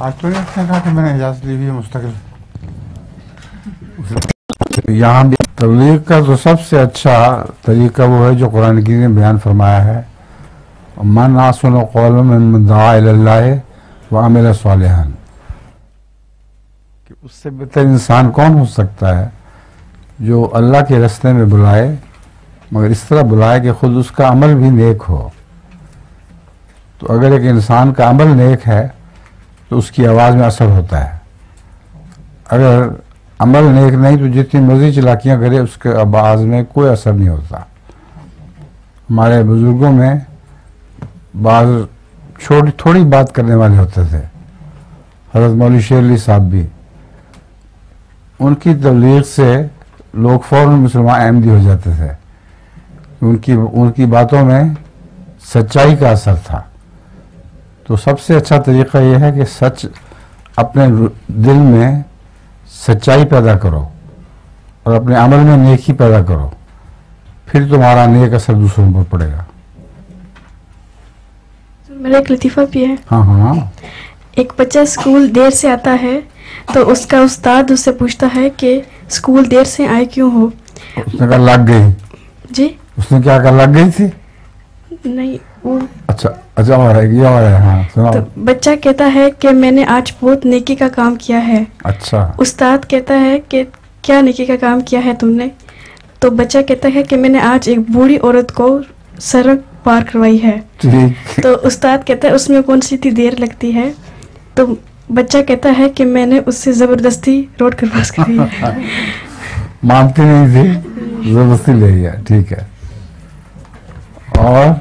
आज तो नहीं उसने कहा कि मैंने इजाज़त ली हुई है मुस्तकिल। यहाँ भी तबलीग का तो सबसे अच्छा तरीका वो है जो कुरान की ने बयान फरमाया है, मन आसन क़ौलन मिम्मन दआ इलल्लाह व अमिल सालिहान, कि उससे बेहतर इंसान कौन हो सकता है जो अल्लाह के रास्ते में बुलाए, मगर इस तरह बुलाए कि खुद उसका अमल भी नेक हो। तो अगर एक इंसान का अमल नेक है तो उसकी आवाज़ में असर होता है, अगर अमल नेक नहीं तो जितनी मर्जी चलाकियाँ करे उसके आवाज़ में कोई असर नहीं होता। हमारे बुजुर्गों में बाज़ थोड़ी बात करने वाले होते थे, हज़रत मौलवी शेर अली साहब भी, उनकी तबलीग से लोग फ़ौरन मुसलमान अहमदी हो जाते थे। उनकी बातों में सच्चाई का असर था। तो सबसे अच्छा तरीका यह है कि सच अपने दिल में सच्चाई पैदा करो और अपने अमल में नेकी पैदा करो, फिर तुम्हारा नेक असर दूसरों पर पड़ेगा। मेरा एक लतीफ़ा भी है। हाँ हाँ। एक बच्चा स्कूल देर से आता है तो उसका उस्ताद उससे पूछता है कि स्कूल देर से आए क्यों हो। उसने कहा लग गई। जी उसने क्या कहा, लग गई थी? नहीं वो अच्छा और है ये और है। हाँ सुनाओ। तो बच्चा कहता है कि मैंने आज बहुत नेकी का काम किया है। अच्छा। उस्ताद कहता है कि क्या नेकी का काम किया है तुमने? तो बच्चा कहता है कि मैंने आज एक बूढ़ी औरत को सड़क पार करवाई है। ठीक। तो उस्ताद कहता है उसमें कौन सी इतनी देर लगती है? तो बच्चा कहता है कि मैंने उससे जबरदस्ती रोड क्रॉस करी है। मानती नहीं थी, जबरदस्ती ले गया। ठीक है। और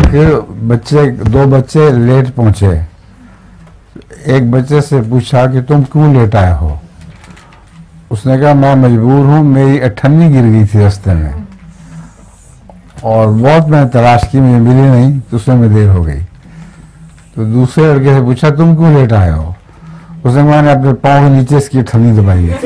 दो बच्चे लेट पहुंचे। एक बच्चे से पूछा कि तुम क्यों लेट आए हो? उसने कहा मैं मजबूर हूं, मेरी अठन्नी गिर गई थी रास्ते में और बहुत मैंने तलाश की, मुझे मिली नहीं, तो उसमें में देर हो गई। तो दूसरे लड़के से पूछा तुम क्यों लेट आए हो? उसने मैंने अपने पाँव के नीचे इसकी अठन्नी दबाई है।